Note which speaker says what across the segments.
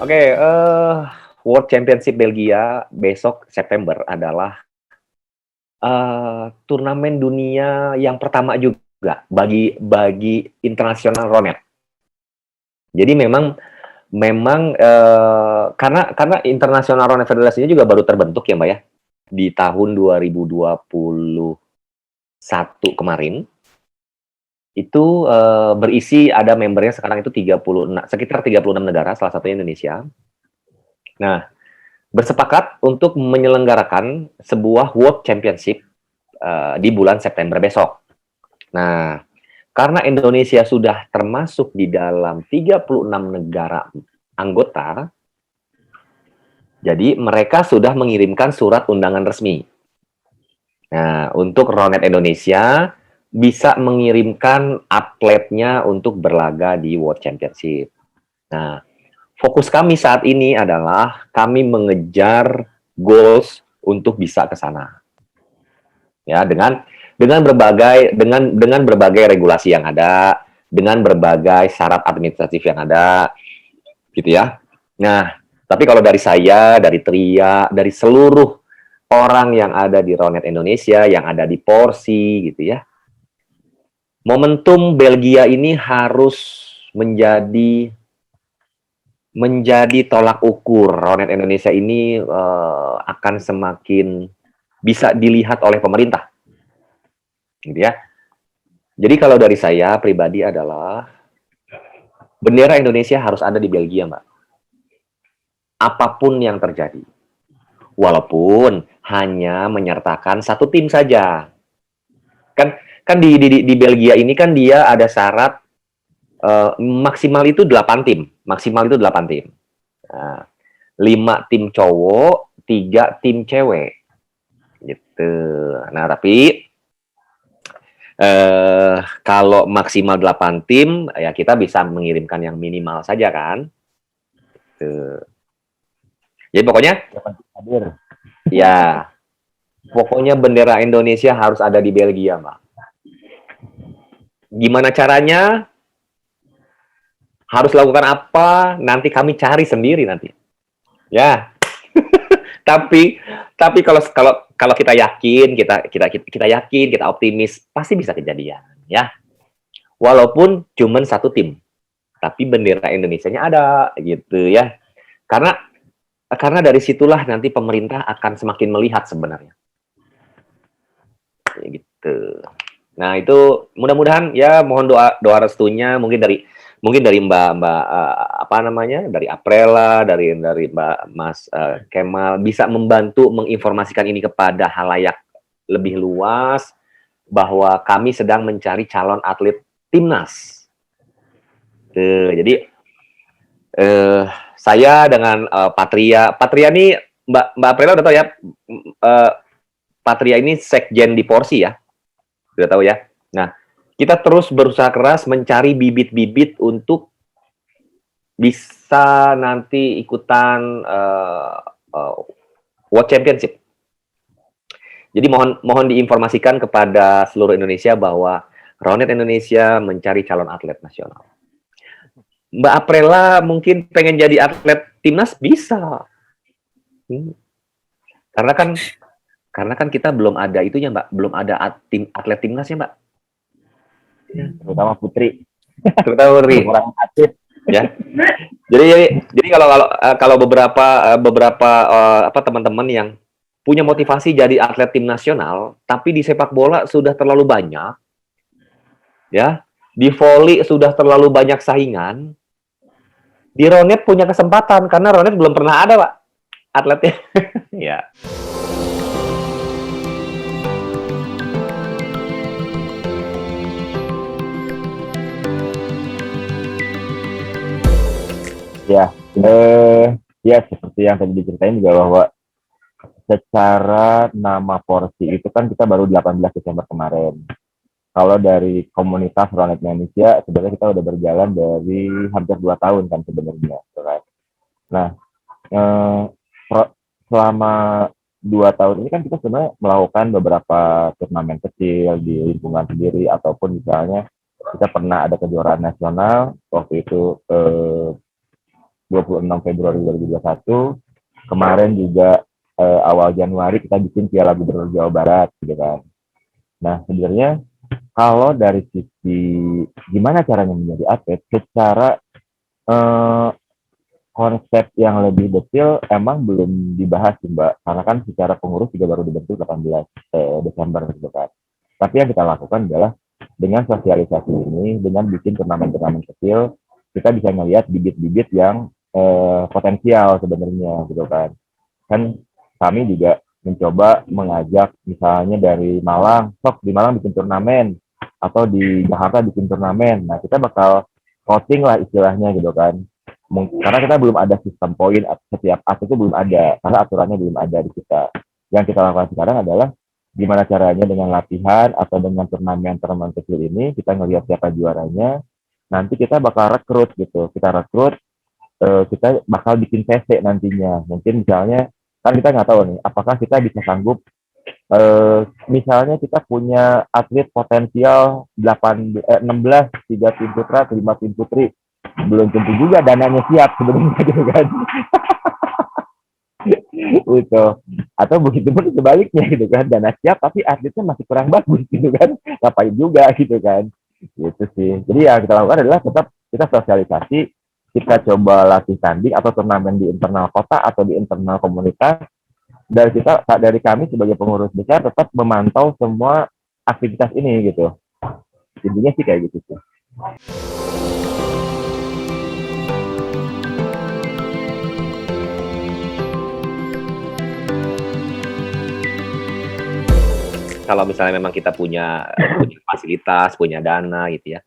Speaker 1: Oke, World Championship Belgia besok September adalah, turnamen dunia yang pertama juga bagi internasional Ronet. Jadi memang memang, karena International Ronet Federation juga baru terbentuk ya, Mbak, ya, di tahun 2021 kemarin. Itu, berisi ada membernya sekarang itu sekitar 36 negara, salah satunya Indonesia. Nah, bersepakat untuk menyelenggarakan sebuah World Championship, di bulan September besok. Nah, karena Indonesia sudah termasuk di dalam 36 negara anggota, jadi mereka sudah mengirimkan surat undangan resmi. Nah, untuk Ronet Indonesia bisa mengirimkan atletnya untuk berlaga di World Championship. Nah, fokus kami saat ini adalah kami mengejar goals untuk bisa ke sana. Ya, dengan berbagai regulasi yang ada, dengan berbagai syarat administratif yang ada, gitu ya. Nah, tapi kalau dari saya, dari Tria, dari seluruh orang yang ada di Ronet Indonesia, yang ada di Porsi, gitu ya, momentum Belgia ini harus menjadi tolak ukur Ronet Indonesia ini akan semakin bisa dilihat oleh pemerintah, gitu ya. Jadi kalau dari saya pribadi adalah bendera Indonesia harus ada di Belgia, Mbak. Apapun yang terjadi, walaupun hanya menyertakan satu tim saja. Kan kan di Belgia ini kan dia ada syarat maksimal itu 8 tim, maksimal itu 8 tim. Nah, 5 tim cowok, 3 tim cewek. Gitu. Nah, tapi kalau maksimal 8 tim, ya kita bisa mengirimkan yang minimal saja kan. Gitu. Jadi pokoknya
Speaker 2: Hadir.
Speaker 1: ya, pokoknya bendera Indonesia harus ada di Belgia, Mbak. Gimana caranya? Harus lakukan apa? Nanti kami cari sendiri nanti. Ya. tapi kalau kita yakin, kita yakin, kita optimis, pasti bisa kejadian, ya. Walaupun cuma satu tim, tapi bendera Indonesianya ada, gitu ya. Karena dari situlah nanti pemerintah akan semakin melihat sebenarnya. Gitu. Nah, itu mudah-mudahan ya mohon doa restunya mungkin dari Mbak apa namanya? Dari Aprela, dari Mbak Mas Kemal bisa membantu menginformasikan ini kepada halayak lebih luas bahwa kami sedang mencari calon atlet timnas. Jadi saya dengan Patria ini Mbak Aprela udah tahu ya, Patria ini sekjen di Porsi ya. Sudah tahu ya. Nah, kita terus berusaha keras mencari bibit-bibit untuk bisa nanti ikutan World Championship. Jadi mohon diinformasikan kepada seluruh Indonesia bahwa Ronet Indonesia mencari calon atlet nasional. Mbak Aprela mungkin pengen jadi atlet timnas bisa. Karena kan kita belum ada itunya, Mbak. Belum ada atlet timnasnya, Mbak.
Speaker 2: Terutama Putri.
Speaker 1: Terutama Putri.
Speaker 2: Kurang aktif.
Speaker 1: Ya. Jadi kalau beberapa teman-teman yang punya motivasi jadi atlet tim nasional, tapi di sepak bola sudah terlalu banyak, ya. Di voli sudah terlalu banyak saingan. Di Ronet punya kesempatan karena Ronet belum pernah ada, Pak, atletnya. Ya.
Speaker 2: Ya, seperti yang tadi diceritain juga bahwa secara nama Porsi itu kan kita baru 18 Desember kemarin. Kalau dari komunitas Ronet Indonesia, sebenarnya kita udah berjalan dari hampir 2 tahun kan sebenarnya. Nah, selama 2 tahun ini kan kita sebenarnya melakukan beberapa turnamen kecil di lingkungan sendiri, ataupun misalnya kita pernah ada kejuaraan nasional, waktu itu 26 Februari 2021. Kemarin juga awal Januari kita bikin Piala Gubernur Jawa Barat gitu kan. Nah, sebenarnya kalau dari sisi gimana caranya menjadi atlet, secara eh, konsep yang lebih detail emang belum dibahas sih, Mbak. Karena kan secara pengurus juga baru dibentuk 18 Desember gitu kan. Tapi yang kita lakukan adalah dengan sosialisasi ini, dengan bikin turnamen-turnamen kecil, kita bisa melihat bibit-bibit yang potensial sebenarnya gitu kan. Kan kami juga mencoba mengajak misalnya dari Malang, sok di Malang bikin turnamen, atau di Jakarta bikin turnamen. Nah, kita bakal voting lah istilahnya gitu kan. Karena kita belum ada sistem poin setiap atlet itu belum ada, karena aturannya belum ada di kita. Yang kita lakukan sekarang adalah gimana caranya dengan latihan atau dengan turnamen-turnamen kecil ini kita ngelihat siapa juaranya. Nanti kita bakal rekrut gitu. Kita rekrut, kita bakal bikin VC nantinya. Mungkin misalnya kan kita nggak tahu nih, apakah kita bisa sanggup misalnya kita punya atlet potensial 16, 3 tim putra, 5 tim putri, belum tentu juga dananya siap sebenarnya gitu kan. Gitu. Atau begitu pun sebaliknya gitu kan, dana siap tapi atletnya masih kurang bagus gitu kan, ngapain juga gitu kan. Gitu sih. Jadi yang kita lakukan adalah tetap kita sosialisasi, kita coba latih tanding atau turnamen di internal kota atau di internal komunitas. Dari kami sebagai pengurus besar tetap memantau semua aktivitas ini gitu. Intinya sih kayak gitu sih.
Speaker 1: Kalau misalnya memang kita punya fasilitas, punya dana gitu ya,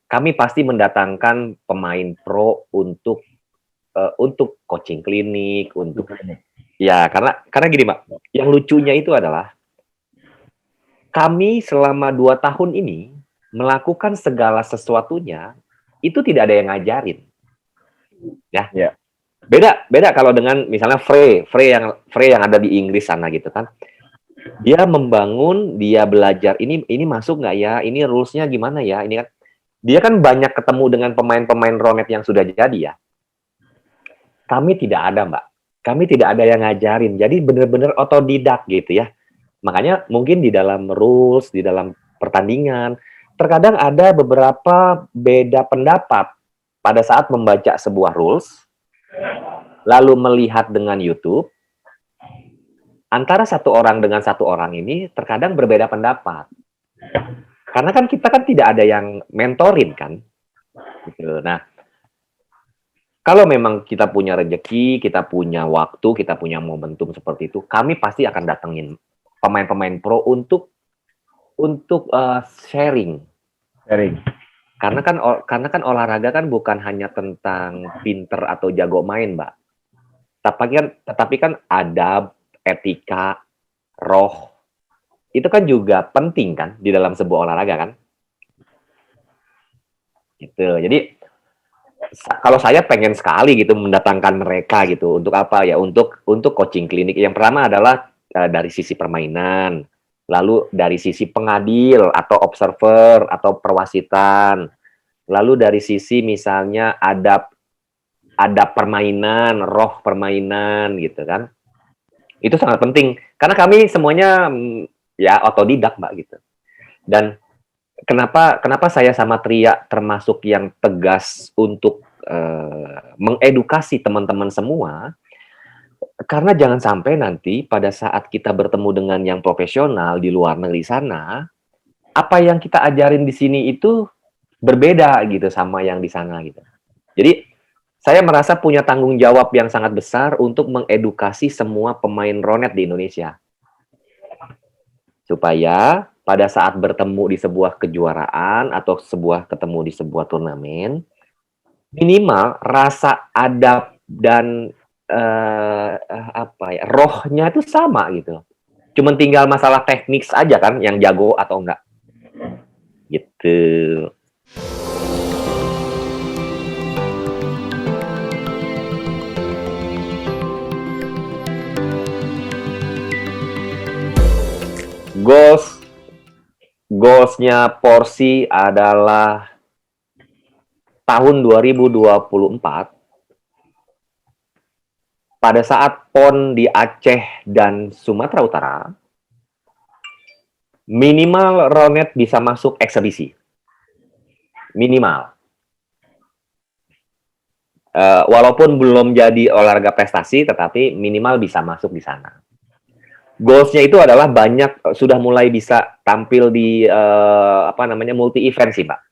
Speaker 1: kami pasti mendatangkan pemain pro untuk coaching klinik, untuk ya karena gini Mbak, yang lucunya itu adalah kami selama 2 tahun ini melakukan segala sesuatunya itu tidak ada yang ngajarin. Ya.
Speaker 2: Ya.
Speaker 1: Beda kalau dengan misalnya Frey yang ada di Inggris sana gitu kan. Dia membangun, dia belajar ini masuk nggak ya, ini rules-nya gimana ya, ini kan dia kan banyak ketemu dengan pemain-pemain Ronet yang sudah jadi ya. Kami tidak ada Mbak, kami tidak ada yang ngajarin, jadi benar-benar otodidak gitu ya. Makanya mungkin di dalam rules, di dalam pertandingan, terkadang ada beberapa beda pendapat pada saat membaca sebuah rules, lalu melihat dengan YouTube, antara satu orang dengan satu orang ini terkadang berbeda pendapat. Karena kan kita kan tidak ada yang mentorin kan. Gitu. Nah, kalau memang kita punya rezeki, kita punya waktu, kita punya momentum seperti itu, kami pasti akan datengin pemain-pemain pro untuk sharing. Karena kan olahraga kan bukan hanya tentang pinter atau jago main, Mbak. Tetapi kan adab, etika, roh, itu kan juga penting kan di dalam sebuah olahraga kan. Gitu. Jadi kalau saya pengen sekali gitu mendatangkan mereka gitu. Untuk apa ya? Untuk coaching klinik. Yang pertama adalah dari sisi permainan, lalu dari sisi pengadil atau observer atau perwasitan, lalu dari sisi misalnya adab permainan, roh permainan gitu kan. Itu sangat penting karena kami semuanya ya otodidak Mbak gitu. Dan kenapa saya sama Tria termasuk yang tegas untuk mengedukasi teman-teman semua, karena jangan sampai nanti pada saat kita bertemu dengan yang profesional di luar negeri sana, apa yang kita ajarin di sini itu berbeda gitu sama yang di sana gitu. Jadi saya merasa punya tanggung jawab yang sangat besar untuk mengedukasi semua pemain Ronet di Indonesia. Supaya pada saat bertemu di sebuah kejuaraan atau ketemu di sebuah turnamen, minimal rasa adab dan rohnya itu sama gitu. Cuman tinggal masalah teknik aja kan yang jago atau enggak. Gitu. Goalsnya Porsi adalah tahun 2024, pada saat PON di Aceh dan Sumatera Utara, minimal Ronet bisa masuk eksebisi. Minimal. Walaupun belum jadi olahraga prestasi, tetapi minimal bisa masuk di sana. Goals-nya itu adalah sudah mulai bisa tampil di multi event sih, Pak.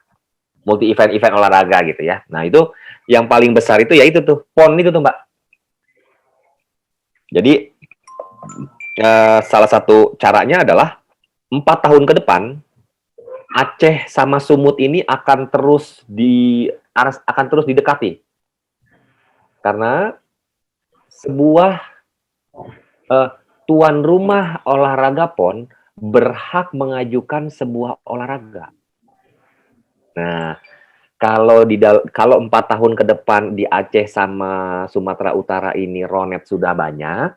Speaker 1: Multi event olahraga gitu ya. Nah, itu yang paling besar itu ya itu tuh, PON itu tuh, Mbak. Jadi salah satu caranya adalah 4 tahun ke depan Aceh sama Sumut ini akan terus didekati karena sebuah tuan rumah olahraga PON berhak mengajukan sebuah olahraga. Nah, kalau 4 tahun ke depan di Aceh sama Sumatera Utara ini Ronet sudah banyak,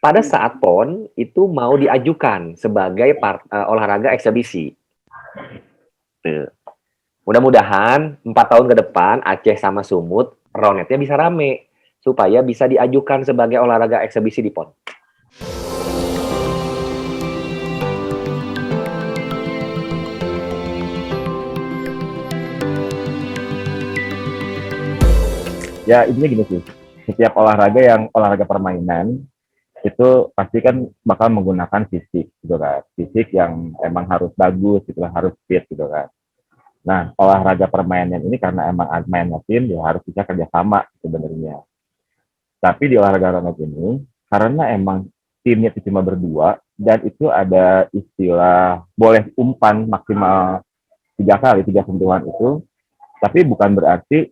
Speaker 1: pada saat PON itu mau diajukan sebagai olahraga eksebisi. Mudah-mudahan 4 tahun ke depan Aceh sama Sumut Ronetnya bisa rame supaya bisa diajukan sebagai olahraga eksebisi di PON.
Speaker 2: Ya intinya gini sih, setiap olahraga yang olahraga permainan itu pasti kan bakal menggunakan fisik gitu kan, fisik yang emang harus bagus gitu kan, harus fit gitu kan. Nah, olahraga permainan ini karena emang mainnya tim, ya harus bisa kerjasama sebenarnya. Tapi di olahraga Ronet ini, karena emang timnya itu cuma berdua, dan itu ada istilah boleh umpan maksimal 3 kali, 3 sentuhan itu, tapi bukan berarti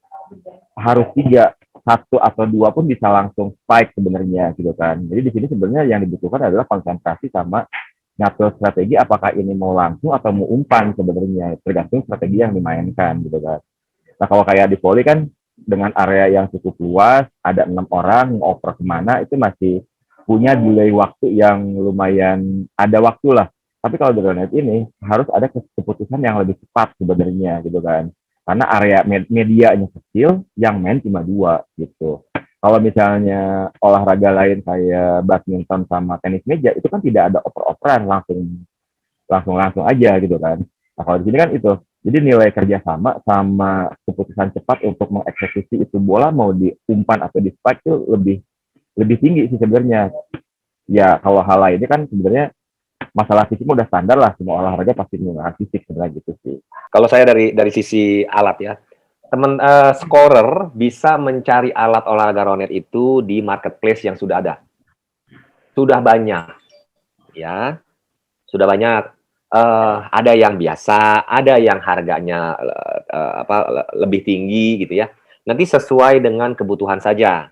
Speaker 2: harus 3, 1 atau 2 pun bisa langsung spike sebenarnya gitu kan. Jadi di sini sebenarnya yang dibutuhkan adalah konsentrasi sama ngatur strategi apakah ini mau langsung atau mau umpan sebenarnya, tergantung strategi yang dimainkan gitu kan. Nah kalau kayak di volley kan dengan area yang cukup luas, ada 6 orang ngoper kemana itu masih punya delay waktu yang lumayan ada waktu lah. Tapi kalau di Ronet ini harus ada keputusan yang lebih cepat sebenarnya gitu kan. Karena area medianya kecil, yang main cuma 2 gitu. Kalau misalnya olahraga lain kayak badminton sama tenis meja itu kan tidak ada oper-operan, langsung aja gitu kan. Nah kalau di sini kan itu, jadi nilai kerjasama sama keputusan cepat untuk mengeksekusi itu bola mau diumpan atau di spike itu lebih tinggi sih sebenarnya. Ya kalau hal lainnya kan sebenarnya masalah fisik udah standar lah, semua olahraga pasti menggunakan fisik sebenarnya gitu sih.
Speaker 1: Kalau saya dari sisi alat ya, scorer bisa mencari alat olahraga Ronet itu di marketplace yang sudah ada. Sudah banyak. Ya. Sudah banyak. Ada yang biasa, ada yang harganya lebih tinggi gitu ya. Nanti sesuai dengan kebutuhan saja.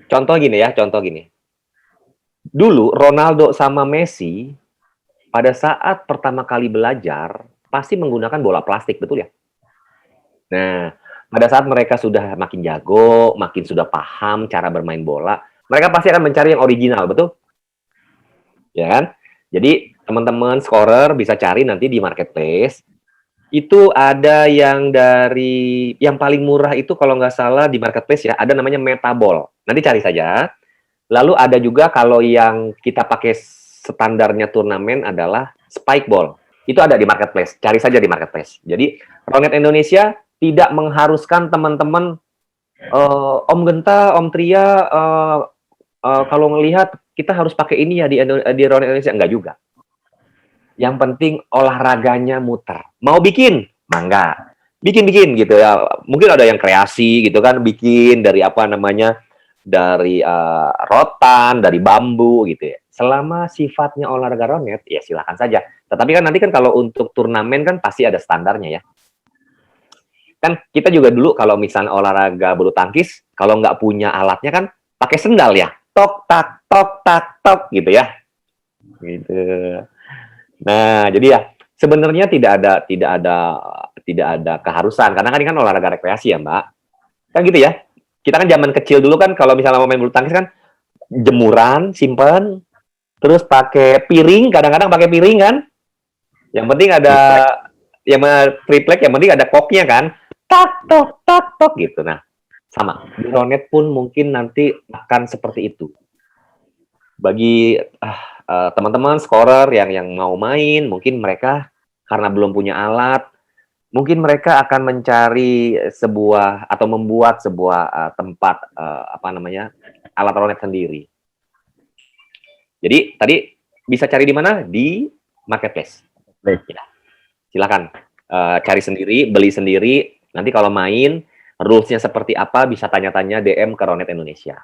Speaker 1: Contoh gini. Dulu Ronaldo sama Messi pada saat pertama kali belajar pasti menggunakan bola plastik, betul ya? Nah, pada saat mereka sudah makin jago, makin sudah paham cara bermain bola, mereka pasti akan mencari yang original, betul? Ya kan? Jadi teman-teman scorer bisa cari nanti di marketplace. Itu ada yang yang paling murah itu kalau nggak salah di marketplace ya, ada namanya Metaball. Nanti cari saja. Lalu ada juga kalau yang kita pakai standarnya turnamen adalah Spike Ball. Itu ada di marketplace. Cari saja di marketplace. Jadi Ronet Indonesia tidak mengharuskan teman-teman Om Genta, Om Tria kalau ngelihat kita harus pakai ini ya di Ronet Indonesia. Enggak juga. Yang penting olahraganya muter. Mau bikin? Mangga. Bikin gitu ya. Mungkin ada yang kreasi gitu kan, bikin dari dari rotan, dari bambu gitu ya. Selama sifatnya olahraga Ronet, ya silakan saja. Tetapi kan nanti kan kalau untuk turnamen kan pasti ada standarnya ya. Kan kita juga dulu kalau misalnya olahraga bulu tangkis, kalau nggak punya alatnya kan pakai sendal ya. Tok, tak, gitu ya. Gitu. Nah, jadi ya sebenarnya tidak ada keharusan karena kan ini kan olahraga rekreasi ya, Mbak. Kan gitu ya. Kita kan zaman kecil dulu kan kalau misalnya mau main bulu tangkis kan jemuran, simpen, terus pakai piring, kadang-kadang pakai piring kan. Yang penting ada yang triplek yang penting ada koknya kan, tak tok gitu. Nah, sama di Ronet pun mungkin nanti akan seperti itu. Bagi teman-teman scorer yang mau main, mungkin mereka karena belum punya alat, mungkin mereka akan mencari sebuah atau membuat sebuah tempat apa namanya alat Ronet sendiri. Jadi tadi bisa cari di mana? Di marketplace. Ya, silakan cari sendiri, beli sendiri. Nanti kalau main, rules-nya seperti apa bisa tanya-tanya DM ke Ronet Indonesia.